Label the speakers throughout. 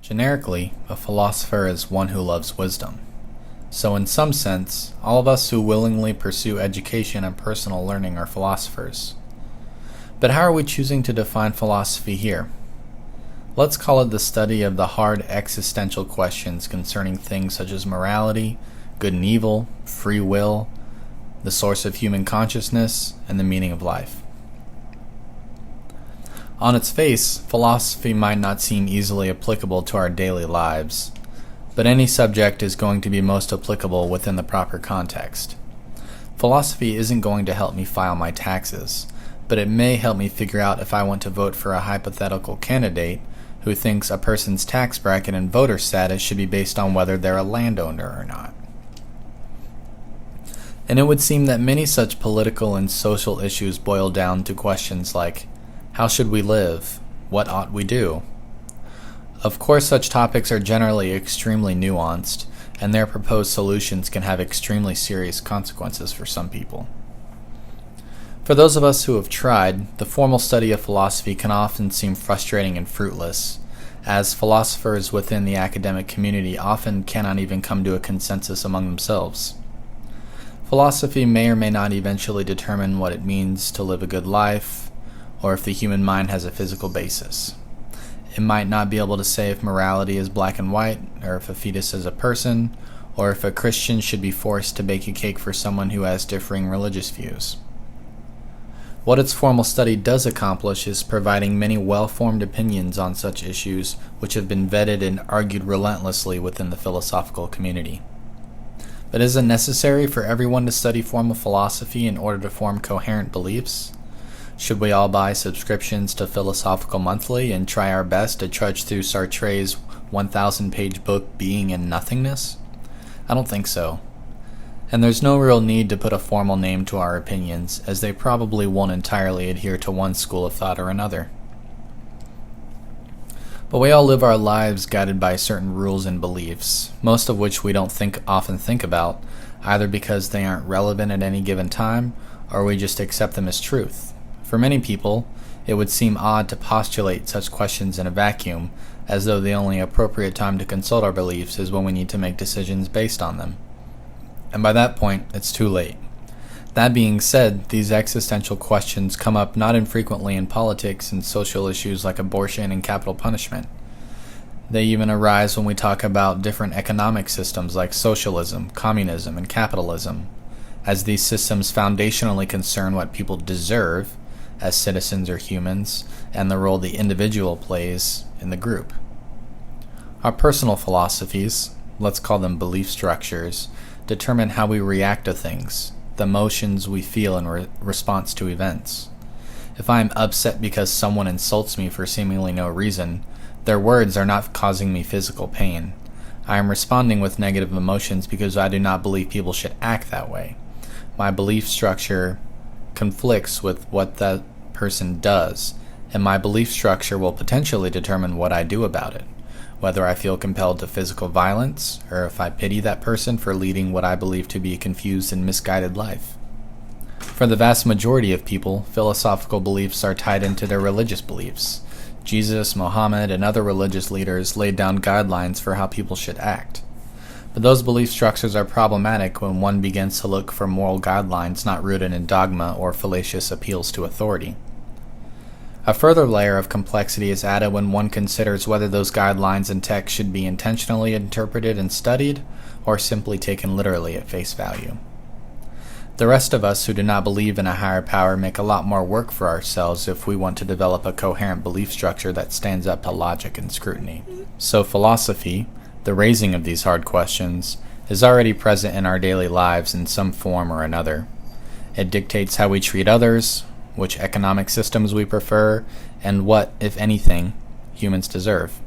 Speaker 1: Generically, a philosopher is one who loves wisdom. So in some sense, all of us who willingly pursue education and personal learning are philosophers. But how are we choosing to define philosophy here? Let's call it the study of the hard existential questions concerning things such as morality, good and evil, free will, the source of human consciousness, and the meaning of life. On its face, philosophy might not seem easily applicable to our daily lives, but any subject is going to be most applicable within the proper context. Philosophy isn't going to help me file my taxes, but it may help me figure out if I want to vote for a hypothetical candidate who thinks a person's tax bracket and voter status should be based on whether they're a landowner or not. And it would seem that many such political and social issues boil down to questions like, how should we live? What ought we do? Of course, such topics are generally extremely nuanced, and their proposed solutions can have extremely serious consequences for some people. For those of us who have tried, the formal study of philosophy can often seem frustrating and fruitless, as philosophers within the academic community often cannot even come to a consensus among themselves. Philosophy may or may not eventually determine what it means to live a good life, or if the human mind has a physical basis. It might not be able to say if morality is black and white, or if a fetus is a person, or if a Christian should be forced to bake a cake for someone who has differing religious views. What its formal study does accomplish is providing many well-formed opinions on such issues which have been vetted and argued relentlessly within the philosophical community. But is it necessary for everyone to study formal philosophy in order to form coherent beliefs? Should we all buy subscriptions to Philosophical Monthly and try our best to trudge through Sartre's 1,000-page book Being and Nothingness? I don't think so. And there's no real need to put a formal name to our opinions, as they probably won't entirely adhere to one school of thought or another. But we all live our lives guided by certain rules and beliefs, most of which we don't often think about, either because they aren't relevant at any given time, or we just accept them as truth. For many people, it would seem odd to postulate such questions in a vacuum, as though the only appropriate time to consult our beliefs is when we need to make decisions based on them. And by that point, it's too late. That being said, these existential questions come up not infrequently in politics and social issues like abortion and capital punishment. They even arise when we talk about different economic systems like socialism, communism, and capitalism, as these systems foundationally concern what people deserve as citizens or humans, and the role the individual plays in the group. Our personal philosophies, let's call them belief structures, determine how we react to things, the emotions we feel in response to events. If I am upset because someone insults me for seemingly no reason, their words are not causing me physical pain. I am responding with negative emotions because I do not believe people should act that way. My belief structure conflicts with what that person does, and my belief structure will potentially determine what I do about it, whether I feel compelled to physical violence, or if I pity that person for leading what I believe to be a confused and misguided life. For the vast majority of people, philosophical beliefs are tied into their religious beliefs. Jesus, Muhammad, and other religious leaders laid down guidelines for how people should act. But those belief structures are problematic when one begins to look for moral guidelines not rooted in dogma or fallacious appeals to authority. A further layer of complexity is added when one considers whether those guidelines and texts should be intentionally interpreted and studied, or simply taken literally at face value. The rest of us who do not believe in a higher power make a lot more work for ourselves if we want to develop a coherent belief structure that stands up to logic and scrutiny. So philosophy, the raising of these hard questions, is already present in our daily lives in some form or another. It dictates how we treat others, which economic systems we prefer, and what, if anything, humans deserve.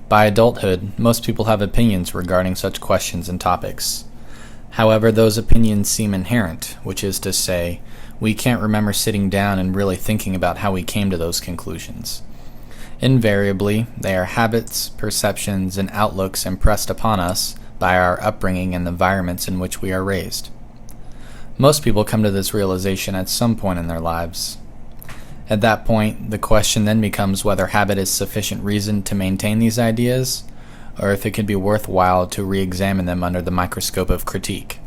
Speaker 1: By adulthood, most people have opinions regarding such questions and topics. However, those opinions seem inherent, which is to say, we can't remember sitting down and really thinking about how we came to those conclusions. Invariably, they are habits, perceptions, and outlooks impressed upon us by our upbringing and the environments in which we are raised. Most people come to this realization at some point in their lives. At that point, the question then becomes whether habit is sufficient reason to maintain these ideas, or if it could be worthwhile to re-examine them under the microscope of critique.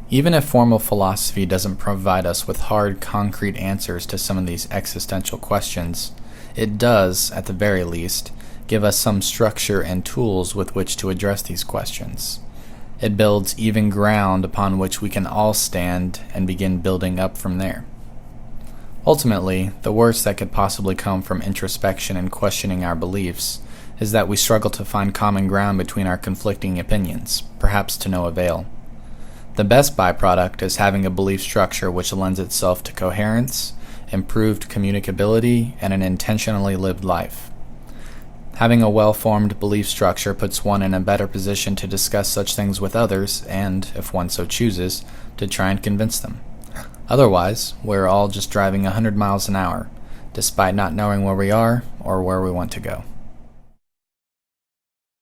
Speaker 1: Even if formal philosophy doesn't provide us with hard, concrete answers to some of these existential questions, it does, at the very least, give us some structure and tools with which to address these questions. It builds even ground upon which we can all stand and begin building up from there. Ultimately, the worst that could possibly come from introspection and questioning our beliefs is that we struggle to find common ground between our conflicting opinions, perhaps to no avail. The best byproduct is having a belief structure which lends itself to coherence, improved communicability, and an intentionally lived life. Having a well-formed belief structure puts one in a better position to discuss such things with others and, if one so chooses, to try and convince them. Otherwise, we're all just driving 100 miles an hour, despite not knowing where we are or where we want to go.